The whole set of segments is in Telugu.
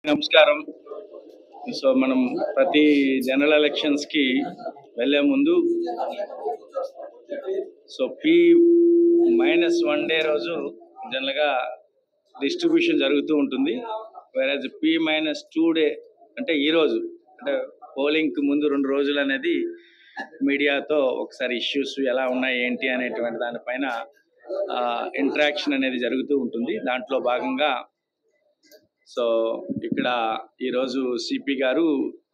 నమస్కారం. సో మనం ప్రతి జనరల్ ఎలక్షన్స్కి వెళ్ళే ముందు P-1 డే రోజు జనరల్గా డిస్ట్రిబ్యూషన్ జరుగుతూ ఉంటుంది. వేరేజ్ P-2 డే అంటే ఈరోజు అంటే పోలింగ్కి ముందు 2 రోజులు అనేది మీడియాతో ఒకసారి ఇష్యూస్ ఎలా ఉన్నాయి ఏంటి అనేటువంటి దానిపైన ఇంటరాక్షన్ అనేది జరుగుతూ ఉంటుంది. దాంట్లో భాగంగా సో ఇక్కడ ఈరోజు సిపి గారు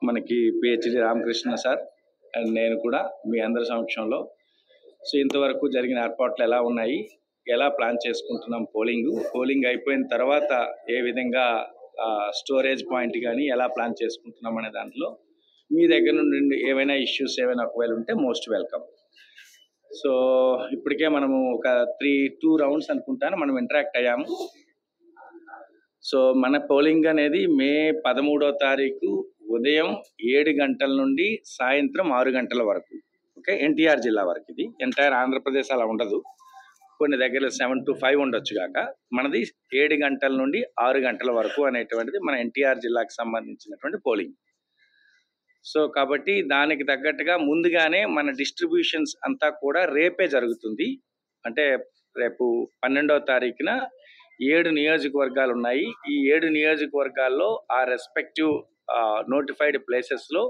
మనకి పిహెచ్డి రామకృష్ణ సార్ అండ్ నేను కూడా మీ అందరి సమక్షంలో సో ఇంతవరకు జరిగిన ఏర్పాట్లు ఎలా ఉన్నాయి, ఎలా ప్లాన్ చేసుకుంటున్నాం, పోలింగ్ అయిపోయిన తర్వాత ఏ విధంగా స్టోరేజ్ పాయింట్ కానీ ఎలా ప్లాన్ చేసుకుంటున్నాం అనే దాంట్లో మీ దగ్గర నుండి ఏవైనా ఇష్యూస్ ఏమైనా ఒకవేళ ఉంటే మోస్ట్ వెల్కమ్. సో ఇప్పటికే మనము ఒక 2 రౌండ్స్ అనుకుంటాను మనం ఇంటరాక్ట్ అయ్యాము. సో మన పోలింగ్ అనేది మే 13వ తారీఖు ఉదయం 7 గంటల నుండి సాయంత్రం 6 గంటల వరకు. ఓకే, ఎన్టీఆర్ జిల్లా వరకు. ఇది ఎంటైర్ ఆంధ్రప్రదేశ్ అలా ఉండదు, కొన్ని దగ్గర 7 to 5 ఉండొచ్చు కాక మనది 7 గంటల నుండి 6 గంటల వరకు అనేటువంటిది మన ఎన్టీఆర్ జిల్లాకు సంబంధించినటువంటి పోలింగ్. సో కాబట్టి దానికి తగ్గట్టుగా ముందుగానే మన డిస్ట్రిబ్యూషన్స్ అంతా కూడా రేపే జరుగుతుంది. అంటే రేపు 12వ తారీఖున 7 నియోజకవర్గాలు ఉన్నాయి. ఈ 7 నియోజకవర్గాల్లో ఆ రెస్పెక్టివ్ నోటిఫైడ్ ప్లేసెస్లో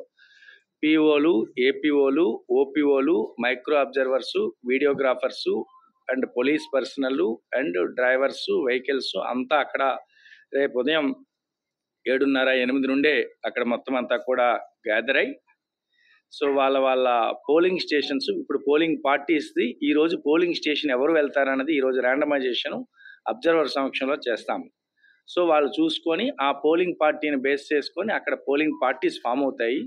పిఓలు, ఏపీఓలు, ఓపీఓలు, micro observers, videographers and police personnel and drivers, vehicles అంతా అక్కడ రేపు ఉదయం 7:30-8 నుండే అక్కడ మొత్తం అంతా కూడా గ్యాదర్ అయ్యి సో వాళ్ళ పోలింగ్ స్టేషన్స్, ఇప్పుడు పోలింగ్ పార్టీస్ది ఈరోజు పోలింగ్ స్టేషన్ ఎవరు వెళ్తారన్నది ఈరోజు ర్యాండమైజేషన్ అబ్జర్వర్ సమక్షంలో చేస్తాము. సో వాళ్ళు చూసుకొని ఆ పోలింగ్ పార్టీని బేస్ చేసుకొని అక్కడ పోలింగ్ పార్టీస్ ఫామ్ అవుతాయి.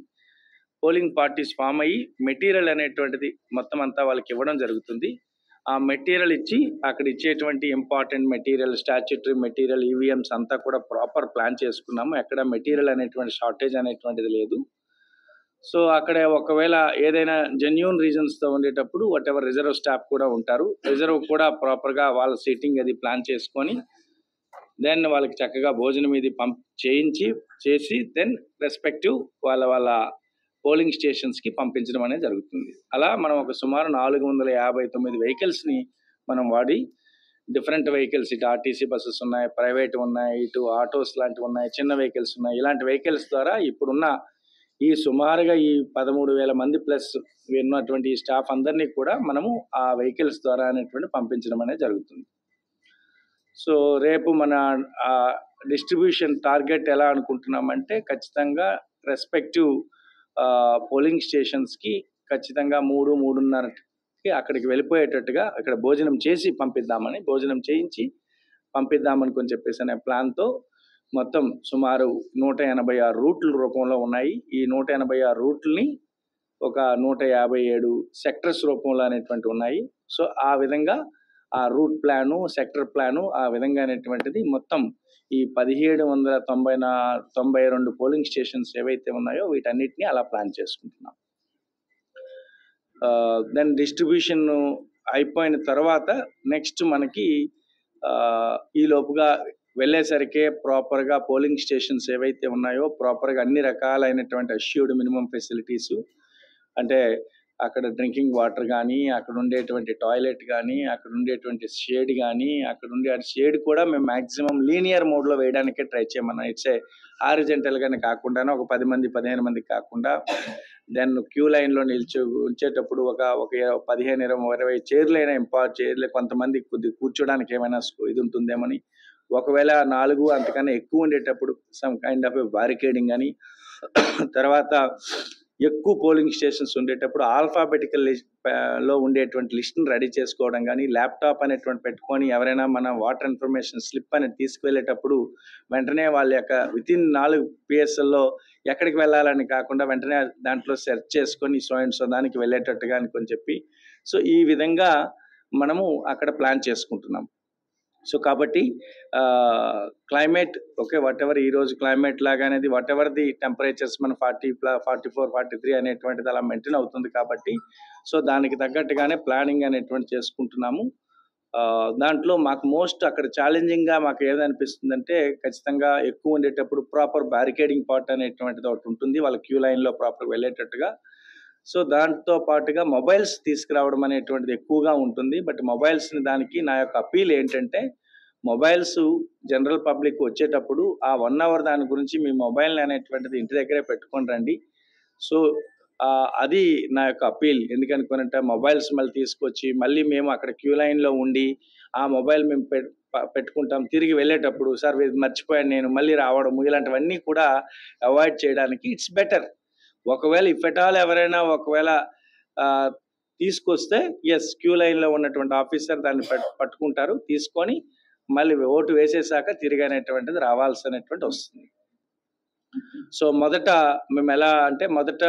పోలింగ్ పార్టీస్ ఫామ్ అయ్యి మెటీరియల్ అనేటువంటిది మొత్తం అంతా వాళ్ళకి ఇవ్వడం జరుగుతుంది. ఆ మెటీరియల్ ఇచ్చి అక్కడ ఇచ్చేటువంటి important material, statutory material, EVMs అంతా కూడా ప్రాపర్ ప్లాన్ చేసుకున్నాము. ఎక్కడ మెటీరియల్ అనేటువంటి షార్టేజ్ అనేటువంటిది లేదు. సో అక్కడ ఒకవేళ ఏదైనా జెన్యూన్ రీజన్స్తో ఉండేటప్పుడు వాట్ ఎవర్ రిజర్వ్ స్టాఫ్ కూడా ఉంటారు. రిజర్వ్ కూడా ప్రాపర్గా వాళ్ళ సీటింగ్ అది ప్లాన్ చేసుకొని దెన్ వాళ్ళకి చక్కగా భోజనం ఇది చేసి దెన్ రెస్పెక్టివ్ వాళ్ళ పోలింగ్ స్టేషన్స్కి పంపించడం అనేది జరుగుతుంది. అలా మనం ఒక సుమారు 459 వెహికల్స్ని మనం వాడి డిఫరెంట్ వెహికల్స్, ఇటు ఆర్టీసీ బస్సెస్ ఉన్నాయి, ప్రైవేట్ ఉన్నాయి, ఇటు ఆటోస్ లాంటివి ఉన్నాయి, చిన్న వెహికల్స్ ఉన్నాయి. ఇలాంటి వెహికల్స్ ద్వారా ఇప్పుడున్న ఈ సుమారుగా ఈ 13,000 మంది ప్లస్ ఉన్నటువంటి స్టాఫ్ అందరినీ కూడా మనము ఆ వెహికల్స్ ద్వారా అనేటువంటి పంపించడం అనేది జరుగుతుంది. సో రేపు మన డిస్ట్రిబ్యూషన్ టార్గెట్ ఎలా అనుకుంటున్నామంటే ఖచ్చితంగా రెస్పెక్టివ్ పోలింగ్ స్టేషన్స్కి ఖచ్చితంగా 3-3:30కి అక్కడికి వెళ్ళిపోయేటట్టుగా అక్కడ భోజనం చేసి భోజనం చేయించి పంపిద్దామని చెప్పేసి అనే ప్లాన్తో మొత్తం సుమారు 186 రూట్ల రూపంలో ఉన్నాయి. ఈ 186 రూట్లని ఒక 157 సెక్టర్స్ రూపంలో అనేటువంటి ఉన్నాయి. సో ఆ విధంగా ఆ రూట్ ప్లాను, సెక్టర్ ప్లాను ఆ విధంగా అనేటువంటిది మొత్తం ఈ 1792 పోలింగ్ స్టేషన్స్ ఏవైతే ఉన్నాయో వీటన్నిటిని అలా ప్లాన్ చేసుకుంటున్నాం. దెన్ డిస్ట్రిబ్యూషన్ అయిపోయిన తర్వాత నెక్స్ట్ మనకి ఈ లోపుగా వెళ్ళేసరికి ప్రాపర్గా పోలింగ్ స్టేషన్స్ ఏవైతే ఉన్నాయో ప్రాపర్గా అన్ని రకాలైనటువంటి అష్యూర్డ్ మినిమం ఫెసిలిటీస్, అంటే అక్కడ డ్రింకింగ్ వాటర్ కానీ, అక్కడ ఉండేటువంటి టాయిలెట్ కానీ, అక్కడ ఉండేటువంటి షేడ్ కానీ, అక్కడ ఉండే షేడ్ కూడా మేము మ్యాక్సిమం లీనియర్ మోడ్లో వేయడానికే ట్రై చేయమన్నాం. ఇట్స్ హారిజెంటల్గానే కాకుండా ఒక 10 మంది 15 మంది కాకుండా దెన్ క్యూ లైన్లో ఉంచేటప్పుడు ఒక 15-20 చైర్లు అయినా చైర్లు కొంతమంది కూర్చోడానికి ఏమైనా ఇది ఉంటుందేమని, ఒకవేళ 4 అంతకన్నా ఎక్కువ ఉండేటప్పుడు సమ్ కైండ్ ఆఫ్ బారికేడింగ్ అని, తర్వాత ఎక్కువ పోలింగ్ స్టేషన్స్ ఉండేటప్పుడు ఆల్ఫాబెటికల్ లో ఉండేటువంటి లిస్ట్ని రెడీ చేసుకోవడం కానీ, ల్యాప్టాప్ అనేటువంటి పెట్టుకొని ఎవరైనా మన వాటర్ ఇన్ఫర్మేషన్ స్లిప్ అనేది తీసుకువెళ్ళేటప్పుడు వెంటనే వాళ్ళ యొక్క వితిన్ 4 PSల్లో ఎక్కడికి వెళ్ళాలని కాకుండా వెంటనే దాంట్లో సెర్చ్ చేసుకొని సో దానికి వెళ్ళేటట్టుగా అని చెప్పి సో ఈ విధంగా మనము అక్కడ ప్లాన్ చేసుకుంటున్నాం. సో కాబట్టి క్లైమేట్ ఓకే, వాట్ ఎవర్ ఈరోజు క్లైమేట్ లాగా అనేది వాట్ ఎవర్ ది టెంపరేచర్స్ మన 44-43 అనేటువంటిది అలా మెయింటైన్ అవుతుంది కాబట్టి సో దానికి తగ్గట్టుగానే ప్లానింగ్ అనేటువంటి చేసుకుంటున్నాము. దాంట్లో మాకు మోస్ట్ అక్కడ ఛాలెంజింగ్‌గా మాకు ఏదనిపిస్తుందంటే, ఖచ్చితంగా ఎక్కువ ఉండేటప్పుడు ప్రాపర్ బ్యారికేడింగ్ పార్ట్ అనేటువంటిది ఒకటుంటుంది. వాళ్ళ క్యూ లైన్‌లో ప్రాపర్‌గా వెళ్ళేటట్టుగా. సో, దాంతో పాటుగా మొబైల్స్ తీసుకురావడం అనేటువంటిది ఎక్కువగా ఉంటుంది. బట్ మొబైల్స్‌ని దానికి నా యొక్క అప్పీల్ ఏంటంటే, మొబైల్స్ జనరల్ పబ్లిక్ వచ్చేటప్పుడు ఆ 1 అవర్ దాని గురించి మీ మొబైల్ అనేటువంటిది ఇంటి దగ్గరే పెట్టుకొని రండి. సో, అది నా యొక్క అప్పీల్. ఎందుకనుకోనంటే మొబైల్స్ మళ్ళీ తీసుకొచ్చి, మళ్ళీ మేము అక్కడ క్యూ లైన్‌లో ఉండి, ఆ మొబైల్ మేము పెట్టుకుంటాం. తిరిగి వెళ్ళేటప్పుడు సార్ ఇది మర్చిపోయాను నేను మళ్ళీ రావడము, ఇలాంటివన్నీ కూడా అవాయిడ్ చేయడానికి ఇట్స్ బెటర్. ఒకవేళ ఇఫ్ ఎట్ ఆల్ ఎవరైనా ఒకవేళ ఆహ్, తీసుకొస్తే యెస్, క్యూ లైన్‌లో ఉన్నటువంటి ఆఫీసర్ దాన్ని పట్టుకుంటారు. తీసుకొని మళ్ళీ ఓటు వేసేసాక తిరిగనేటువంటిది రావాల్సినటువంటి వస్తుంది. సో, మొదట మేమెలా అంటే మొదట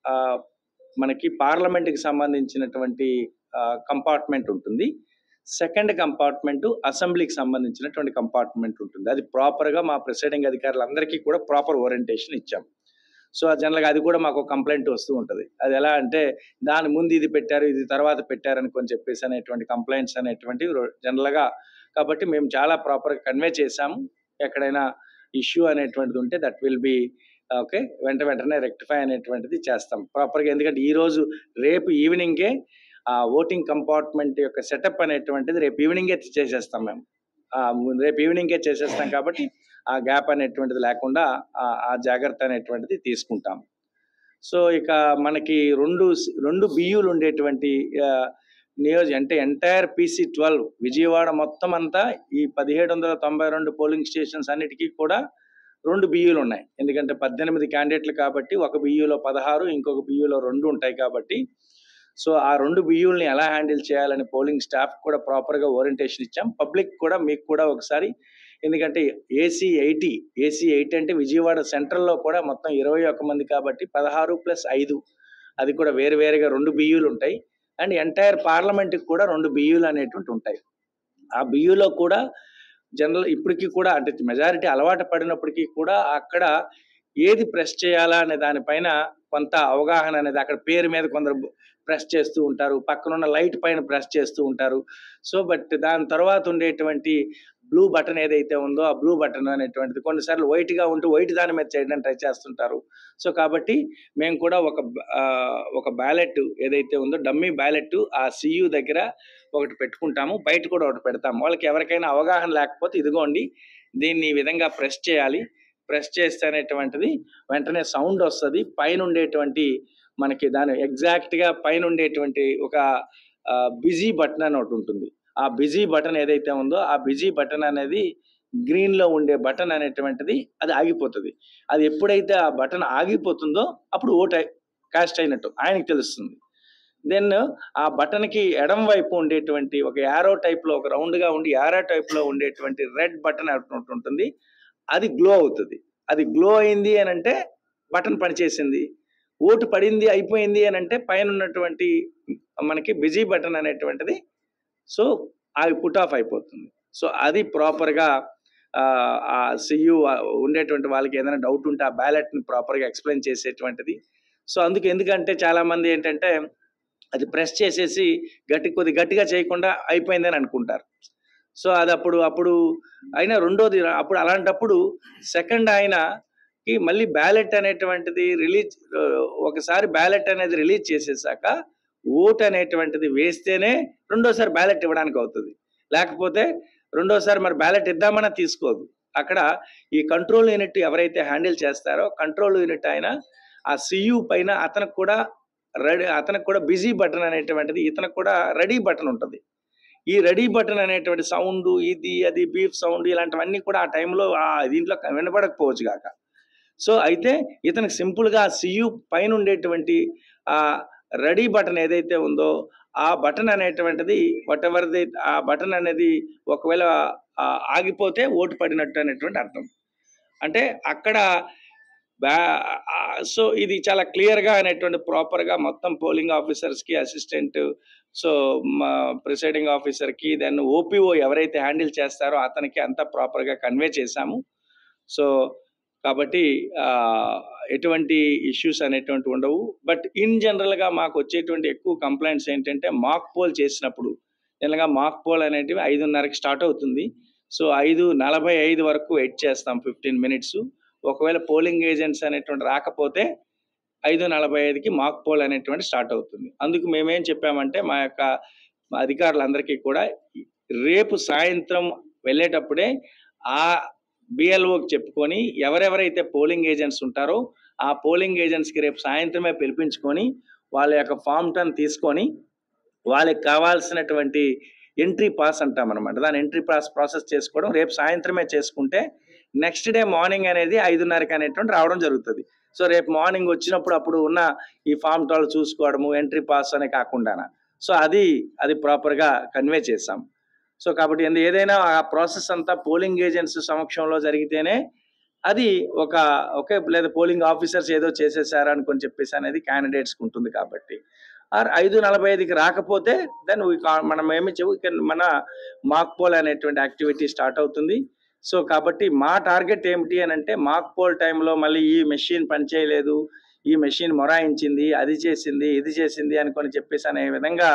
ఆహ్, మనకి పార్లమెంట్‌కి సంబంధించినటువంటి కంపార్ట్మెంట్ ఉంటుంది. సెకండ్ కంపార్ట్మెంటు అసెంబ్లీకి సంబంధించినటువంటి కంపార్ట్మెంట్ ఉంటుంది. అది ప్రాపర్‌గా మా ప్రిసైడింగ్ అధికారులందరికీ కూడా ప్రాపర్ ఓరియంటేషన్ ఇచ్చాం. సో, జనరల్‌గా అది కూడా మాకు కంప్లెయింట్ వస్తూ ఉంటది. అదెలా అంటే దాని ముందు ఇది పెట్టారు, ఇది తర్వాత పెట్టారనుకోని చెప్పేసి అనేటువంటి కంప్లెయింట్స్ అనేటువంటివి జనరల్‌గా కాబట్టి మేము చాలా ప్రాపర్‌గా కన్వే చేశాము. ఎక్కడైనా ఇష్యూ అనేటువంటిది ఉంటే దట్ విల్ బి ఓకే. వెంటనే రెక్టిఫై అనేటువంటిది చేస్తాం. ప్రాపర్‌గా ఎందుకంటే ఈరోజు రేపు ఈవినింగే ఓటింగ్ కంపార్ట్మెంట్ యొక్క సెటప్ అనేటువంటిది రేపు ఈవినింగే చేసేస్తాం మేము. రేపు ఈవినింగే చేసేస్తాం కాబట్టి ఆ గ్యాప్ అనేటువంటిది లేకుండా ఆ జాగ్రత్త అనేటువంటిది తీసుకుంటాం. సో, ఇక మనకి 2 బియ్యులు ఉండేటువంటి ఆహ్, అంటే ఎంటైర్ PC-12 విజయవాడ మొత్తం అంతా ఈ 1792 పోలింగ్ స్టేషన్స్ అన్నిటికీ కూడా 2 బియ్యులు ఉన్నాయి. ఎందుకంటే 18 క్యాండిడేట్‌లు కాబట్టి ఒక బియ్యులో 16 ఇంకొక బియ్యులో 2 ఉంటాయి కాబట్టి, సో, ఆ 2 బియ్యుల్ని ఎలా హ్యాండిల్ చేయాలని పోలింగ్ స్టాఫ్ కూడా ప్రాపర్‌గా ఓరియంటేషన్ ఇచ్చాం. పబ్లిక్ కూడా మీకు కూడా ఒకసారి ఎందుకంటే AC-80 అంటే విజయవాడ సెంట్రల్‌లో కూడా మొత్తం 21 మంది కాబట్టి 16+5 అది కూడా వేరుగా 2 బియ్యులు ఉంటాయి. అండ్ ఎంటైర్ పార్లమెంట్‌కి కూడా 2 బియ్యులు అనేటువంటివి ఉంటాయి. ఆ బియ్యులో కూడా జనరల్ ఇప్పటికి కూడా అంటే మెజారిటీ అలవాటు పడినప్పటికీ కూడా అక్కడ ఏది ప్రెస్ చేయాలా అనే దానిపైన కొంత అవగాహన అనేది అక్కడ పేరు మీద కొందరు ప్రెస్ చేస్తూ ఉంటారు. పక్కనున్న లైట్ పైన ప్రెస్ చేస్తూ ఉంటారు. సో, బట్ దాని తర్వాత ఉండేటువంటి బ్లూ బటన్ ఏదైతే ఉందో ఆ బ్లూ బటన్ అనేటువంటిది కొన్నిసార్లు వైట్‌గా ఉంటూ వైట్ దాని మీద చేయడానికి ట్రై చేస్తుంటారు. సో, కాబట్టి మేము కూడా ఒక బ్యాలెట్ ఏదైతే ఉందో డమ్మీ బ్యాలెట్ ఆ సీయూ దగ్గర ఒకటి పెట్టుకుంటాము. బయట కూడా ఒకటి పెడతాము. వాళ్ళకి ఎవరికైనా అవగాహన లేకపోతే ఇదిగోండి దీన్ని ఈ విధంగా ప్రెస్ చేయాలి. ప్రెస్ చేస్తే అనేటువంటిది వెంటనే సౌండ్ వస్తది. పైనుండేటువంటి మనకి దాని ఎగ్జాక్ట్‌గా పైనుండేటువంటి ఒక బిజీ బటన్ అని ఒకటుంటుంది. ఆ బిజీ బటన్ ఏదైతే ఉందో ఆ బిజీ బటన్ అనేది గ్రీన్‌లో ఉండే బటన్ అనేటువంటిది అది ఆగిపోతది. అది ఎప్పుడైతే ఆ బటన్ ఆగిపోతుందో అప్పుడు ఓటు కాస్ట్ అయినట్టు ఆయనకి తెలుస్తుంది. దెన్ ఆ బటన్‌కి ఎడమ వైపు ఉండేటువంటి ఒక యారో టైప్‌లో ఒక రౌండ్‌గా ఉండి యారో టైప్‌లో ఉండేటువంటి రెడ్ బటన్ ఒకటి ఉంటుంది. అది గ్లో అవుతది. అది గ్లో అయింది అనంటే బటన్ పనిచేసింది. ఓటు పడింది అయిపోయింది అనంటే పైనున్నటువంటి మనకి బిజీ బటన్ అనేటువంటిది సో, అది పుట్ ఆఫ్ అయిపోతుంది. సో, అది ప్రాపర్‌గా ఆ సీయూ ఉండేటువంటి వాళ్ళకి ఏదైనా డౌట్ ఉంటే ఆ బ్యాలెట్‌ని ప్రాపర్‌గా ఎక్స్‌ప్లెయిన్ చేసేటువంటిది. సో, ఎందుకంటే చాలామంది ఏంటంటే అది ప్రెస్ చేసేసి కొద్దిగా గట్టిగా చేయకుండా అయిపోయిందని అనుకుంటారు. సో, అది అప్పుడు అయినా రెండోది అప్పుడు అలాంటప్పుడు సెకండ్ ఆయనకి మళ్ళీ బ్యాలెట్ అనేటువంటిది ఒకసారి బ్యాలెట్ అనేది రిలీజ్ చేసేసాక ఓట్ అనేటువంటిది వేస్తేనే రెండోసారి బ్యాలెట్ ఇవ్వడానికి అవుతది. లేకపోతే రెండోసారి మరి బ్యాలెట్ ఇద్దామన్నా తీసుకోదు. అక్కడ ఈ కంట్రోల్ యూనిట్ ఎవరైతే హ్యాండిల్ చేస్తారో కంట్రోల్ యూనిట్ ఆయన ఆ సీయూ పైన అతనికి కూడా బిజీ బటన్ అనేటువంటిది ఇతనికి కూడా రెడీ బటన్ ఉంటది. ఈ రెడీ బటన్ అనేటువంటి సౌండ్ అది బీప్ సౌండ్ ఇలాంటివన్నీ కూడా ఆ టైంలో దీంట్లో వినపడకపోవచ్చు గాక. సో, అయితే ఇతనికి సింపుల్‌గా ఆ సీయూ పైన ఉండేటువంటి రెడీ బటన్ ఏదైతే ఉందో ఆ బటన్ అనేటువంటిది ఆ బటన్ అనేది ఒకవేళ ఆగిపోతే ఓటు పడినట్టు అనేటువంటి అర్థం. అంటే అక్కడ సో, ఇది చాలా క్లియర్‌గా అనేటువంటి ప్రాపర్‌గా మొత్తం పోలింగ్ ఆఫీసర్స్‌కి అసిస్టెంట్ సో, మా ప్రిసైడింగ్ ఆఫీసర్‌కి దెన్ ఓపీఓ ఎవరైతే హ్యాండిల్ చేస్తారో అతనికి అంతా ప్రాపర్‌గా కన్వే చేశాము. సో, కాబట్టి ఎటువంటి ఇష్యూస్ అనేటువంటివి ఉండవు. బట్ ఇన్ జనరల్‌గా మాకొచ్చేటువంటి ఎక్కువ కంప్లెయింట్స్ ఏంటంటే మాక్ పోల్ చేసినప్పుడు జనరల్గా మాక్ పోల్ అనేటివి 5:30కి స్టార్ట్ అవుతుంది. సో 5:45 వరకు వెయిట్ చేస్తాం 15 మినిట్స్. ఒకవేళ పోలింగ్ ఏజెంట్స్ అనేటువంటి రాకపోతే 5:45కి మాక్ పోల్ అనేటువంటి స్టార్ట్ అవుతుంది. అందుకు మేమేం చెప్పామంటే మా యొక్క అధికారులందరికీ కూడా రేపు సాయంత్రం వెళ్ళేటప్పుడే ఆ బిఎల్ఓకి చెప్పుకొని ఎవరెవరైతే పోలింగ్ ఏజెంట్స్ ఉంటారో ఆ పోలింగ్ ఏజెంట్స్కి రేపు సాయంత్రమే పిలిపించుకొని వాళ్ళ యొక్క ఫామ్ 10 తీసుకొని వాళ్ళకి కావాల్సినటువంటి ఎంట్రీ పాస్ అంటాం అనమాట. దాని ఎంట్రీ పాస్ ప్రాసెస్ చేసుకోవడం రేపు సాయంత్రమే చేసుకుంటే నెక్స్ట్ డే మార్నింగ్ అనేది 5:30కి అనేటువంటి రావడం జరుగుతుంది. సో రేపు మార్నింగ్ వచ్చినప్పుడు అప్పుడు ఉన్న ఈ ఫామ్ 12 చూసుకోవడము ఎంట్రీ పాస్ అనే కాకుండా సో అది ప్రాపర్గా కన్వే చేసాం. సో కాబట్టి ఏదైనా ఆ ప్రాసెస్ అంతా పోలింగ్ ఏజెంట్స్ సమక్షంలో జరిగితేనే అది ఒకే లేదా పోలింగ్ ఆఫీసర్స్ ఏదో చేసేసారా అనుకొని చెప్పేసి అనేది క్యాండిడేట్స్కి ఉంటుంది. కాబట్టి 5:45కి రాకపోతే దెన్ మనం ఏమి మన మాక్ పోల్ అనేటువంటి యాక్టివిటీ స్టార్ట్ అవుతుంది. సో కాబట్టి మా టార్గెట్ ఏమిటి అని అంటే మాక్ పోల్ టైంలో మళ్ళీ ఈ మెషిన్ పనిచేయలేదు, ఈ మెషిన్ మొరాయించింది, అది చేసింది, ఇది చేసింది అనుకొని చెప్పేసి అనే విధంగా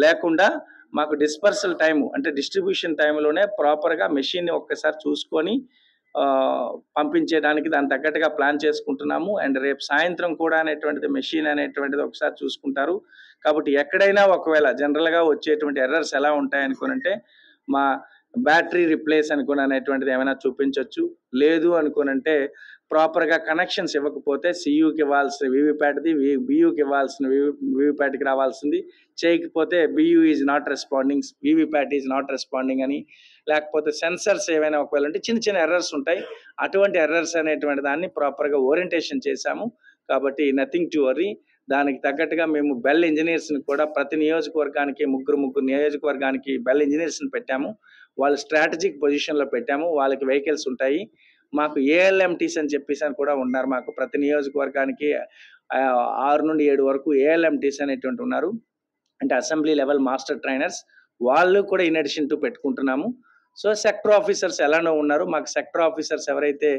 లేకుండా మాకు డిస్పర్సల్ టైము అంటే డిస్ట్రిబ్యూషన్ టైంలోనే ప్రాపర్గా మెషిన్ని ఒక్కసారి చూసుకొని పంపించేయడానికి దాని తగ్గట్టుగా ప్లాన్ చేసుకుంటున్నాము. అండ్ రేపు సాయంత్రం కూడా అనేటువంటిది మెషిన్ అనేటువంటిది ఒకసారి చూసుకుంటారు. కాబట్టి ఎక్కడైనా ఒకవేళ జనరల్గా వచ్చేటువంటి ఎర్రర్స్ ఎలా ఉంటాయి అనుకోనంటే మా బ్యాటరీ రిప్లేస్ అనుకుని అనేటువంటిది ఏమైనా చూపించవచ్చు. లేదు అనుకోనంటే ప్రాపర్గా కనెక్షన్స్ ఇవ్వకపోతే సియూకి ఇవ్వాల్సిన వీవీప్యాట్ది బియూకి ఇవ్వాల్సిన వీవీప్యాట్కి రావాల్సింది, చేయకపోతే BU is not responding, VVPAT is not responding అని, లేకపోతే సెన్సర్స్ ఏమైనా ఒకవేళ అంటే చిన్న చిన్న ఎర్రర్స్ ఉంటాయి. అటువంటి ఎర్రర్స్ అనేటువంటి దాన్ని ప్రాపర్గా ఓరియంటేషన్ చేశాము. కాబట్టి నథింగ్ టు వరీ. దానికి తగ్గట్టుగా మేము బెల్ ఇంజనీర్స్ని కూడా ప్రతి నియోజకవర్గానికి ముగ్గురు నియోజకవర్గానికి బెల్ ఇంజనీర్స్ని పెట్టాము. వాళ్ళు స్ట్రాటజిక్ పొజిషన్లో పెట్టాము. వాళ్ళకి వెహికల్స్ ఉంటాయి. మాకు ఏఎల్ఎంటీస్ అని చెప్పేసి అని కూడా ఉన్నారు. మాకు ప్రతి నియోజకవర్గానికి 6 నుండి 7 వరకు ఏఎల్ఎంటీస్ అనేటువంటి ఉన్నారు. అంటే అసెంబ్లీ లెవెల్ మాస్టర్ ట్రైనర్స్. వాళ్ళు కూడా ఇన్ అడిషన్ టు పెట్టుకుంటున్నాము. సో సెక్టర్ ఆఫీసర్స్ ఎలానో ఉన్నారు. మాకు సెక్టర్ ఆఫీసర్స్ ఎవరైతే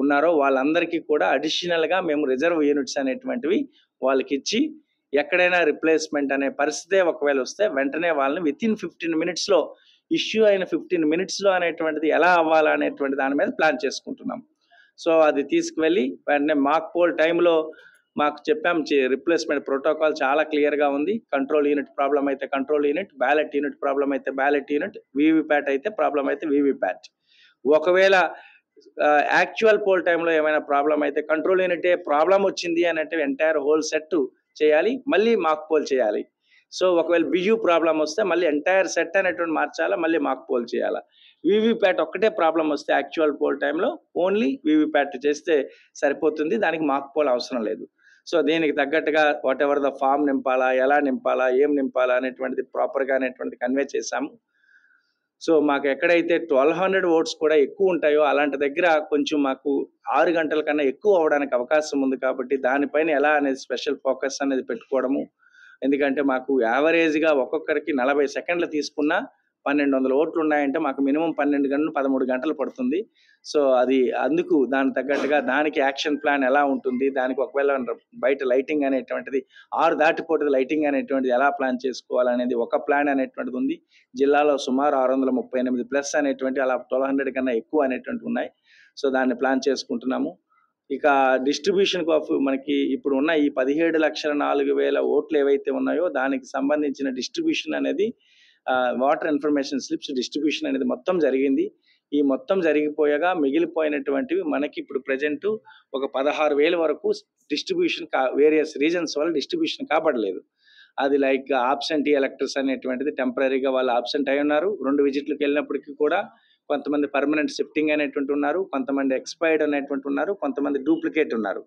ఉన్నారో వాళ్ళందరికీ కూడా అడిషనల్గా మేము రిజర్వ్ యూనిట్స్ అనేటువంటివి వాళ్ళకి ఇచ్చి ఎక్కడైనా రిప్లేస్మెంట్ అనే పరిస్థితే ఒకవేళ వస్తే వెంటనే వాళ్ళని వితిన్ 15 మినిట్స్లో ఇష్యూ అయిన 15 మినిట్స్లో అనేటువంటిది ఎలా అవ్వాలా అనేటువంటి దాని మీద ప్లాన్ చేసుకుంటున్నాం. సో అది తీసుకువెళ్ళి వెంటనే మాక్ పోల్ టైంలో మాకు చెప్పాం రిప్లేస్మెంట్ ప్రోటోకాల్ చాలా క్లియర్గా ఉంది. కంట్రోల్ యూనిట్ ప్రాబ్లం అయితే control unit, ballot unit problem అయితే బ్యాలెట్ యూనిట్, వీవీప్యాట్ అయితే ప్రాబ్లం అయితే వీవీప్యాట్. ఒకవేళ యాక్చువల్ పోల్ టైంలో ఏమైనా ప్రాబ్లం అయితే కంట్రోల్ యూనిట్ ప్రాబ్లం వచ్చింది అని అంటే ఎంటైర్ హోల్ సెట్ చేయాలి, మళ్ళీ మాక్ పోల్ చేయాలి. సో ఒకవేళ బియూ ప్రాబ్లం వస్తే మళ్ళీ ఎంటైర్ సెట్ అనేటువంటి మార్చాలా, మళ్ళీ మాక్ పోల్ చేయాలా. వీవీప్యాట్ ఒక్కటే ప్రాబ్లం వస్తే యాక్చువల్ పోల్ టైంలో ఓన్లీ వీవీప్యాట్ చేస్తే సరిపోతుంది, దానికి మాక్ పోల్ అవసరం లేదు. సో దీనికి తగ్గట్టుగా వాట్ ఎవర్ ద ఫామ్ నింపాలా, ఎలా నింపాలా, ఏం నింపాలా అనేటువంటిది ప్రాపర్గా అనేటువంటిది కన్వే చేశాము. సో మాకు ఎక్కడైతే 1200 ఓట్స్ కూడా ఎక్కువ ఉంటాయో అలాంటి దగ్గర కొంచెం మాకు 6 గంటల కన్నా ఎక్కువ అవడానికి అవకాశం ఉంది. కాబట్టి దానిపైన ఎలా అనేది స్పెషల్ ఫోకస్ అనేది పెట్టుకోవడము. ఎందుకంటే మాకు యావరేజ్గా ఒక్కొక్కరికి 40 సెకండ్లు తీసుకున్నా 1200 ఓట్లు ఉన్నాయంటే మాకు మినిమం 12 గంటలు 13 గంటలు పడుతుంది. సో అది అందుకు దాని తగ్గట్టుగా దానికి యాక్షన్ ప్లాన్ ఎలా ఉంటుంది, దానికి ఒకవేళ బయట లైటింగ్ అనేటువంటిది 6 దాటిపోతుంది లైటింగ్ అనేటువంటిది ఎలా ప్లాన్ చేసుకోవాలనేది ఒక ప్లాన్ అనేటువంటిది ఉంది. జిల్లాలో సుమారు 638 ప్లస్ అనేటువంటి అలా 1200 కన్నా ఎక్కువ అనేటువంటి ఉన్నాయి. సో దాన్ని ప్లాన్ చేసుకుంటున్నాము. ఇక డిస్ట్రిబ్యూషన్ ఆఫ్ మనకి ఇప్పుడు ఉన్న ఈ 17,04,000 ఓట్లు ఏవైతే ఉన్నాయో దానికి సంబంధించిన డిస్ట్రిబ్యూషన్ అనేది వాటర్ ఇన్ఫర్మేషన్ స్లిప్స్ డిస్ట్రిబ్యూషన్ అనేది మొత్తం జరిగింది. ఈ మొత్తం జరిగిపోయగా మిగిలిపోయినటువంటివి మనకి ఇప్పుడు ప్రజెంట్ ఒక 16,000 వరకు డిస్ట్రిబ్యూషన్ వేరియస్ రీజన్స్ వల్ల డిస్ట్రిబ్యూషన్ కాబడలేదు. అది లైక్ ఆబ్సెంటీ ఎలక్టర్స్ అనేటువంటిది టెంపరీగా వాళ్ళు ఆబ్సెంట్ అయి ఉన్నారు. 2 విజిట్లకు వెళ్ళినప్పటికీ కూడా కొంతమంది పర్మనెంట్ షిఫ్టింగ్ అనేటువంటి ఉన్నారు, కొంతమంది ఎక్స్పైర్డ్ అనేటువంటి ఉన్నారు, కొంతమంది డూప్లికేట్ ఉన్నారు.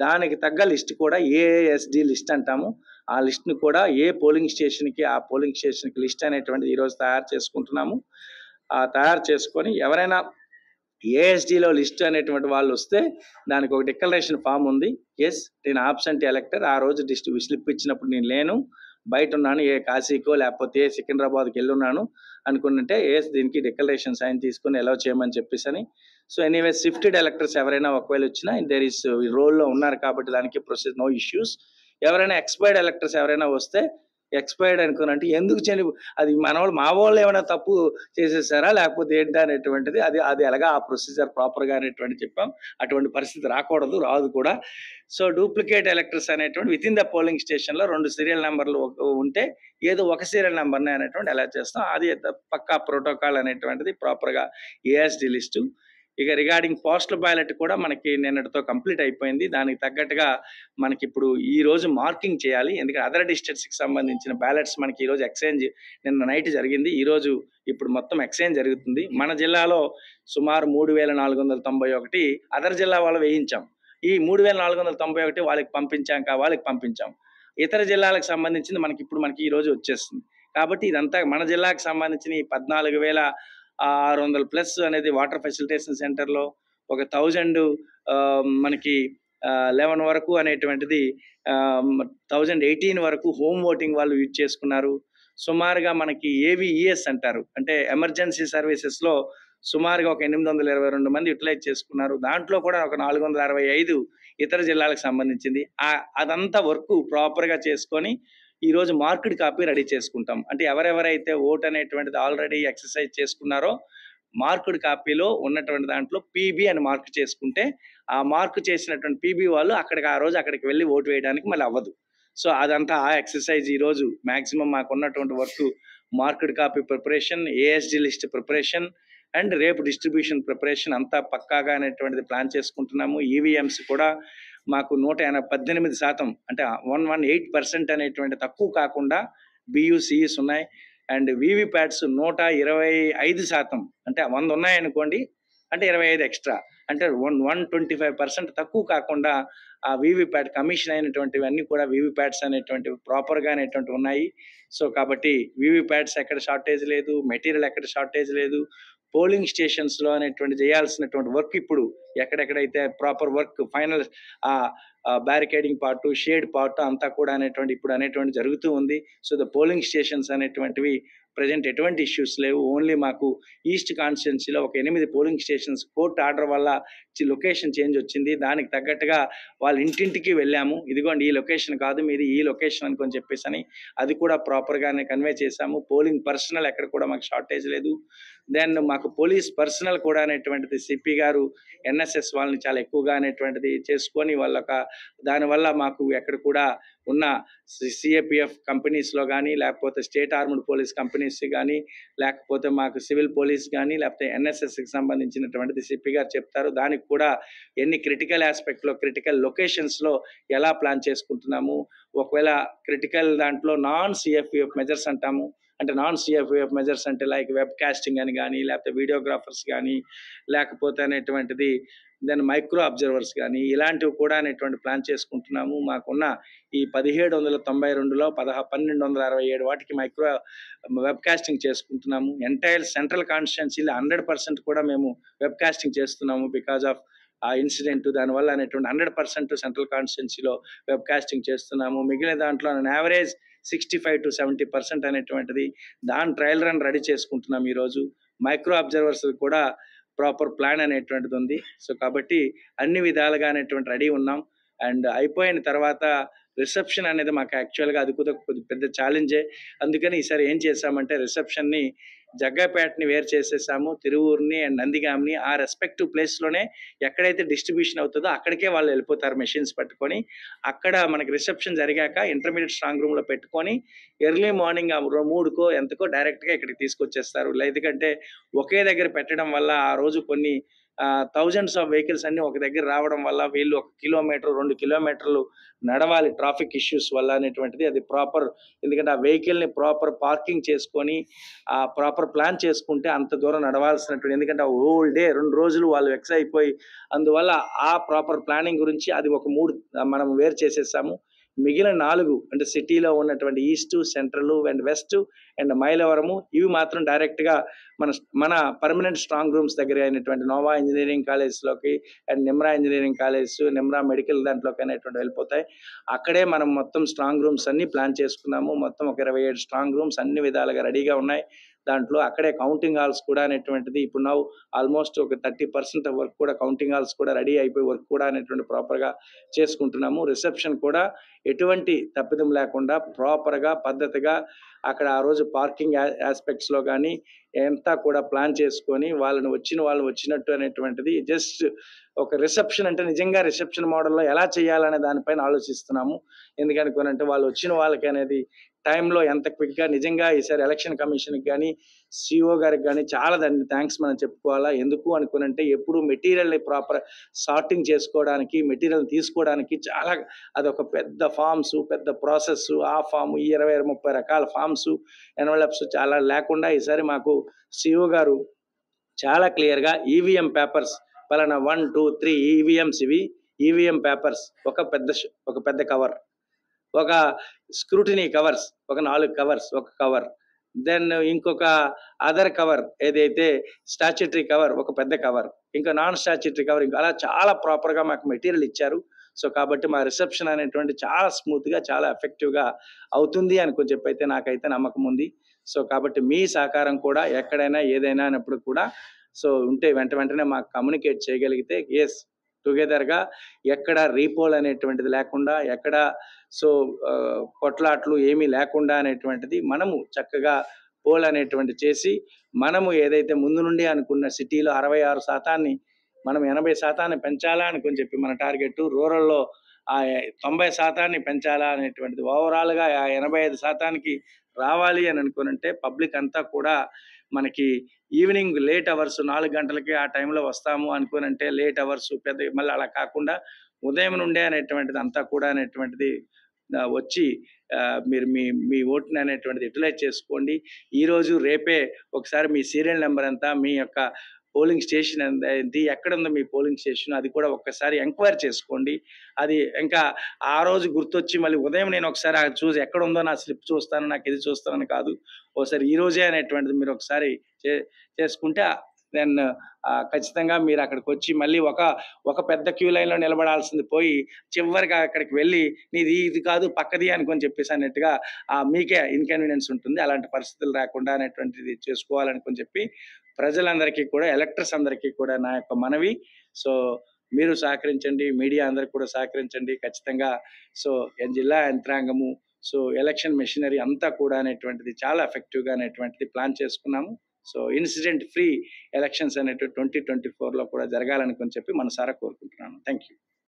దానికి తగ్గ లిస్ట్ కూడా ఏఎస్డి లిస్ట్ అంటాము. ఆ లిస్ట్ని కూడా ఏ పోలింగ్ స్టేషన్కి ఆ పోలింగ్ స్టేషన్కి లిస్ట్ అనేటువంటిది ఈరోజు తయారు చేసుకుంటున్నాము. తయారు చేసుకొని ఎవరైనా ఏఎస్డిలో లిస్ట్ అనేటువంటి వాళ్ళు వస్తే దానికి ఒక డిక్లరేషన్ ఫామ్ ఉంది. ఎస్ నేను ఆబ్సెంట్ ఎలక్టర్, ఆ రోజు స్లిప్ ఇచ్చినప్పుడు నేను లేను, బయట ఉన్నాను, ఏ కాశీకో లేకపోతే ఏ సికింద్రాబాద్కి వెళ్ళున్నాను అనుకుంటే ఎస్ దీనికి డిక్లరేషన్ సైన్ తీసుకొని ఎలా చేయమని చెప్పేసి. సో ఎనీవే షిఫ్టెడ్ ఎలక్టర్స్ ఎవరైనా ఒకవేళ వచ్చినా దేర్ ఇస్ రోల్లో ఉన్నారు కాబట్టి దానికి ప్రొసెస్ నో ఇష్యూస్. ఎవరైనా ఎక్స్పైర్డ్ ఎలక్టర్స్ ఎవరైనా వస్తే ఎక్స్పైర్డ్ అనుకోని అంటే ఎందుకు అది మా వాళ్ళు ఏమైనా తప్పు చేసేసారా లేకపోతే ఏంటా అనేటువంటిది అది అది ఎలాగా ఆ ప్రొసీజర్ ప్రాపర్గా అనేటువంటి చెప్పాం. అటువంటి పరిస్థితి రాకూడదు, రాదు కూడా. సో డూప్లికేట్ ఎలక్టర్స్ అనేటువంటి విత్ ఇన్ ద పోలింగ్ స్టేషన్లో 2 సీరియల్ నెంబర్లు ఉంటే ఏదో ఒక సీరియల్ నెంబర్ని అనేటువంటి ఎలా చేస్తాం, అది పక్కా ప్రోటోకాల్ అనేటువంటిది ప్రాపర్గా ఏఎస్డి లిస్టు. ఇక రిగార్డింగ్ పోస్టల్ బ్యాలెట్ కూడా మనకి నిన్నటితో కంప్లీట్ అయిపోయింది. దానికి తగ్గట్టుగా మనకి ఇప్పుడు ఈ రోజు మార్కింగ్ చేయాలి. ఎందుకంటే అదర్ డిస్ట్రిక్ట్స్కి సంబంధించిన బ్యాలెట్స్ మనకి ఈరోజు ఎక్స్చేంజ్ నిన్న నైట్ జరిగింది. ఈరోజు ఇప్పుడు మొత్తం ఎక్స్చేంజ్ జరుగుతుంది. మన జిల్లాలో సుమారు 3491 అదర్ జిల్లా వాళ్ళు వేయించాం. ఈ 3491 వాళ్ళకి పంపించాం. ఇతర జిల్లాలకు సంబంధించింది మనకి ఈ రోజు వచ్చేస్తుంది. కాబట్టి ఇదంతా మన జిల్లాకు సంబంధించిన 14,600 ప్లస్ అనేది వాటర్ ఫెసిలిటేషన్ సెంటర్లో, ఒక 1000 మనకి 11 వరకు అనేటువంటిది 1018 వరకు హోమ్ ఓటింగ్ వాళ్ళు యూజ్ చేసుకున్నారు. సుమారుగా మనకి ఏవిఈఎస్ అంటారు, అంటే ఎమర్జెన్సీ సర్వీసెస్లో సుమారుగా ఒక 822 మంది యూటిలైజ్ చేసుకున్నారు. దాంట్లో కూడా ఒక 465 ఇతర జిల్లాలకు సంబంధించింది. అదంతా వర్క్ ప్రాపర్గా చేసుకొని ఈరోజు మార్క్డ్ కాపీ రెడీ చేసుకుంటాం. అంటే ఎవరెవరైతే ఓట్ అనేటువంటిది ఆల్రెడీ ఎక్సర్సైజ్ చేసుకున్నారో మార్క్డ్ కాపీలో ఉన్నటువంటి దాంట్లో పీబీ అని మార్క్ చేసుకుంటే ఆ మార్క్ చేసినటువంటి పీబీ వాళ్ళు అక్కడికి వెళ్ళి ఓటు వేయడానికి మళ్ళీ అవ్వదు. సో అదంతా ఆ ఎక్సర్సైజ్ ఈరోజు మ్యాక్సిమం మాకు ఉన్నటువంటి work marked copy preparation, ASD list preparation and రేపు డిస్ట్రిబ్యూషన్ ప్రిపరేషన్ అంతా పక్కాగా అనేటువంటిది ప్లాన్ చేసుకుంటున్నాము. ఈవీఎంస్ కూడా మాకు 118% అంటే 118% అనేటువంటి తక్కువ కాకుండా బియూసిఈస్ ఉన్నాయి. అండ్ వీవీప్యాట్స్ 125%, అంటే 100 ఉన్నాయనుకోండి, అంటే 25 ఎక్స్ట్రా, అంటే 125% తక్కువ కాకుండా ఆ వీవీప్యాట్ కమిషన్ అయినటువంటివన్నీ కూడా వీవీప్యాట్స్ అనేటువంటివి ప్రాపర్గా అనేటువంటివి ఉన్నాయి. సో కాబట్టి వీవీప్యాట్స్ ఎక్కడ షార్టేజ్ లేదు, మెటీరియల్ ఎక్కడ షార్టేజ్ లేదు. పోలింగ్ స్టేషన్స్లో అనేటువంటి చేయాల్సినటువంటి వర్క్ ఇప్పుడు ఎక్కడెక్కడైతే proper work final barricading part, shade part అంతా కూడా అనేటువంటి జరుగుతూ ఉంది. సో ద పోలింగ్ స్టేషన్స్ అనేటువంటివి ప్రజెంట్ ఎటువంటి ఇష్యూస్ లేవు. ఓన్లీ మాకు ఈస్ట్ కాన్స్టిట్యున్సీలో ఒక 8 పోలింగ్ స్టేషన్స్ కోర్టు ఆర్డర్ వల్ల లొకేషన్ చేంజ్ వచ్చింది. దానికి తగ్గట్టుగా వాళ్ళ ఇంటింటికి వెళ్ళాము. ఇదిగోండి ఈ లొకేషన్ కాదు మీది, ఈ లొకేషన్ అనుకొని చెప్పేసి అది కూడా ప్రాపర్గానే కన్వే చేశాము. పోలింగ్ పర్సనల్ ఎక్కడ కూడా మాకు షార్టేజ్ లేదు. దెన్ మాకు పోలీస్ పర్సనల్ కూడా అనేటువంటిది సిపి గారు ఎన్ఎస్ఎస్ వాళ్ళని చాలా ఎక్కువగా అనేటువంటిది చేసుకొని దానివల్ల మాకు ఎక్కడ కూడా ఉన్న సిఏపిఎఫ్ కంపెనీస్లో కానీ, లేకపోతే స్టేట్ ఆర్మ్డ్ పోలీస్ కంపెనీస్ కానీ, లేకపోతే మాకు సివిల్ పోలీస్ కానీ, లేకపోతే ఎన్ఎస్ఎస్కి సంబంధించినటువంటిది సిపి గారు చెప్తారు. దానికి కూడా ఎన్ని క్రిటికల్ ఆస్పెక్ట్లో, క్రిటికల్ లొకేషన్స్లో ఎలా ప్లాన్ చేసుకుంటున్నాము. ఒకవేళ క్రిటికల్ దాంట్లో నాన్ సిఎఫ్ఈఎఫ్ మెజర్స్ అంటాము, అంటే నాన్ సిఎఫ్ఈఎఫ్ మెజర్స్ అంటే లైక్ వెబ్ కాస్టింగ్ అని కానీ, లేకపోతే వీడియోగ్రాఫర్స్ కానీ, లేకపోతే అనేటువంటిది దెన్ మైక్రో అబ్జర్వర్స్ కానీ, ఇలాంటివి కూడా అనేటువంటి ప్లాన్ చేసుకుంటున్నాము. మాకున్న ఈ 1792లో 1267 వాటికి మైక్రో వెబ్ కాస్టింగ్ చేసుకుంటున్నాము. ఎంటైర్ సెంట్రల్ కాన్స్టిట్యున్సీలో 100% కూడా మేము వెబ్ కాస్టింగ్ చేస్తున్నాము బికాజ్ ఆఫ్ ఆ ఇన్సిడెంట్. దానివల్ల అనేటువంటి 100% సెంట్రల్ కాన్స్టిట్యున్సీలో వెబ్ కాస్టింగ్ చేస్తున్నాము. మిగిలిన దాంట్లో యావరేజ్ 65 to 70% అనేటువంటిది దాని ట్రయల్ రన్ రెడీ చేసుకుంటున్నాం ఈరోజు. మైక్రో అబ్జర్వర్స్ కూడా ప్రాపర్ ప్లాన్ అనేటువంటిది ఉంది. సో కాబట్టి అన్ని విధాలుగా అనేటువంటి రెడీ ఉన్నాం. అండ్ అయిపోయిన తర్వాత రిసెప్షన్ అనేది మాకు యాక్చువల్గా అది కూడా పెద్ద ఛాలెంజే. అందుకని ఈసారి ఏం చేసామంటే రిసెప్షన్ని జగ్గాపేటని వేరు చేసేసాము, తిరువూరుని అండ్ నందిగాంని. ఆ రెస్పెక్టివ్ ప్లేస్లోనే ఎక్కడైతే డిస్ట్రిబ్యూషన్ అవుతుందో అక్కడికే వాళ్ళు వెళ్ళిపోతారు మెషిన్స్ పట్టుకొని. అక్కడ మనకి రిసెప్షన్ జరిగాక ఇంటర్మీడియట్ స్ట్రాంగ్ రూమ్లో పెట్టుకొని ఎర్లీ మార్నింగ్ 3కో ఎంతకో డైరెక్ట్గా ఇక్కడికి తీసుకొచ్చేస్తారు. ఎందుకంటే ఒకే దగ్గర పెట్టడం వల్ల ఆ రోజు కొన్ని థౌజండ్స్ ఆఫ్ వెహికల్స్ అన్ని ఒక దగ్గర రావడం వల్ల వీళ్ళు 1 కిలోమీటర్ 2 కిలోమీటర్లు నడవాలి ట్రాఫిక్ ఇష్యూస్ వల్ల అనేటువంటిది. అది ప్రాపర్, ఎందుకంటే ఆ వెహికల్ని ప్రాపర్ పార్కింగ్ చేసుకొని ఆ ప్రాపర్ ప్లాన్ చేసుకుంటే అంత దూరం నడవాల్సినటువంటి, ఎందుకంటే హోల్ డే 2 రోజులు వాళ్ళు వెక్స్ అయిపోయి, అందువల్ల ఆ ప్రాపర్ ప్లానింగ్ గురించి అది ఒక 3 మనం వేరు చేసేసాము. మిగిలిన 4 అంటే సిటీలో ఉన్నటువంటి east, central and west and Mylavaram, ఇవి మాత్రం డైరెక్ట్గా మన పర్మనెంట్ స్ట్రాంగ్ రూమ్స్ దగ్గర అయినటువంటి నోవా ఇంజనీరింగ్ కాలేజ్లోకి and Nimra engineering college, Nimra medical దాంట్లోకి అనేటువంటి వెళ్ళిపోతాయి. అక్కడే మనం మొత్తం స్ట్రాంగ్ రూమ్స్ అన్ని ప్లాన్ చేసుకున్నాము. మొత్తం ఒక 27 స్ట్రాంగ్ రూమ్స్ అన్ని విధాలుగా రెడీగా ఉన్నాయి. దాంట్లో అక్కడే కౌంటింగ్ హాల్స్ కూడా అనేటువంటిది ఇప్పుడు నౌ ఆల్మోస్ట్ ఒక 30% వర్క్ కూడా కౌంటింగ్ హాల్స్ కూడా రెడీ అయిపోయి వర్క్ కూడా అనేటువంటి ప్రాపర్గా చేసుకుంటున్నాము. రిసెప్షన్ కూడా ఎటువంటి తప్పిదం లేకుండా ప్రాపర్గా పద్ధతిగా అక్కడ ఆ రోజు పార్కింగ్ ఆస్పెక్ట్స్లో కానీ అంతా కూడా ప్లాన్ చేసుకొని వాళ్ళు వచ్చినట్టు అనేటువంటిది జస్ట్ ఒక రిసెప్షన్ అంటే నిజంగా రిసెప్షన్ మోడల్లో ఎలా చేయాలనే దానిపైన ఆలోచిస్తున్నాము. ఎందుకనుకోనంటే వాళ్ళు వచ్చిన వాళ్ళకి అనేది టైంలో ఎంత క్విక్గా నిజంగా ఈసారి ఎలక్షన్ కమిషన్కి కానీ సిఓ గారికి కానీ చాలా థ్యాంక్స్ మనం చెప్పుకోవాలా. ఎందుకు అనుకునంటే ఎప్పుడు మెటీరియల్ని ప్రాపర్ సార్టింగ్ చేసుకోవడానికి మెటీరియల్ తీసుకోవడానికి చాలా అదొక పెద్ద ఫామ్స్ పెద్ద ప్రాసెస్. ఆ ఫామ్ 20-30 రకాల ఫామ్స్ ఎన్వలప్స్ చాలా లేకుండా ఈసారి మాకు సిఓ గారు చాలా క్లియర్గా ఈవీఎం పేపర్స్ పలానా 1, 2, 3 ఈవీఎంస్ ఇవి ఈవీఎం పేపర్స్ ఒక పెద్ద కవర్, ఒక స్క్రూటినీ కవర్స్ ఒక 4 కవర్స్ ఒక కవర్, దెన్ ఇంకొక అదర్ కవర్ ఏదైతే స్టాచ్యుటరీ కవర్ ఒక పెద్ద కవర్, ఇంకా నాన్ స్టాచ్యుటరీ కవర్ ఇంకా అలా చాలా ప్రాపర్గా మాకు మెటీరియల్ ఇచ్చారు. సో కాబట్టి మా రిసెప్షన్ అనేటువంటి చాలా స్మూత్గా చాలా ఎఫెక్టివ్గా అవుతుంది అని చెప్పి అయితే నాకైతే నమ్మకం ఉంది. సో కాబట్టి మీ సహకారం కూడా ఎక్కడైనా ఏదైనా అన్నప్పుడు కూడా సో ఉంటే వెంటనే మాకు కమ్యూనికేట్ చేయగలిగితే ఎస్ టుగెదర్గా ఎక్కడ రీపోల్ అనేటువంటిది లేకుండా ఎక్కడ సో కొట్లాట్లు ఏమీ లేకుండా అనేటువంటిది మనము చక్కగా పోల్ అనేటువంటి చేసి మనము ఏదైతే ముందు నుండి అనుకున్న సిటీలో 66% మనం 80% పెంచాలా అని చెప్పి మన టార్గెట్, రూరల్లో ఆ 90% పెంచాలా అనేటువంటిది ఓవరాల్గా ఆ 85%కి రావాలి అని అనుకునంటే పబ్లిక్ అంతా కూడా మనకి ఈవినింగ్ లేట్ అవర్స్ 4 గంటలకి ఆ టైంలో వస్తాము అనుకోనంటే లేట్ అవర్స్ పెద్ద మళ్ళీ అలా కాకుండా ఉదయం నుండే అనేటువంటిది అంతా కూడా అనేటువంటిది వచ్చి మీరు మీ ఓటుని అనేటువంటిది యూటిలైజ్ చేసుకోండి. ఈరోజు రేపే ఒకసారి మీ సీరియల్ నెంబర్ ఎంత, మీ యొక్క పోలింగ్ స్టేషన్ ఏంటి, ఎక్కడ ఉందో మీ పోలింగ్ స్టేషన్ అది కూడా ఒక్కసారి ఎంక్వైరీ చేసుకోండి. అది ఇంకా ఆ రోజు గుర్తొచ్చి మళ్ళీ ఉదయం నేను ఒకసారి చూసి ఎక్కడ ఉందో నా స్లిప్ చూస్తాను నాకు ఇది చూస్తానని కాదు, ఒకసారి ఈ రోజే అనేటువంటిది మీరు ఒకసారి చేసుకుంటే దెన్ ఖచ్చితంగా మీరు అక్కడికి వచ్చి మళ్ళీ ఒక పెద్ద క్యూ లైన్లో నిలబడాల్సింది పోయి చివరిగా అక్కడికి వెళ్ళి నీది ఇది కాదు పక్కది అనుకొని చెప్పేసి అన్నట్టుగా మీకే ఇన్కన్వీనియన్స్ ఉంటుంది. అలాంటి పరిస్థితులు రాకుండా అనేటువంటిది చేసుకోవాలనుకొని చెప్పి ప్రజలందరికీ కూడా ఎలక్టర్స్ అందరికీ కూడా నా యొక్క మనవి. సో మీరు సహకరించండి, మీడియా అందరికి కూడా సహకరించండి ఖచ్చితంగా. సో జిల్లా యంత్రాంగము సో ఎలక్షన్ మెషినరీ అంతా కూడా అనేటువంటిది చాలా ఎఫెక్టివ్గా అనేటువంటిది ప్లాన్ చేసుకున్నాము. సో ఇన్సిడెంట్ ఫ్రీ ఎలక్షన్స్ అనేటువంటి 2024లో కూడా జరగాలని చెప్పి మనసారా కోరుకుంటున్నాను. Thank you.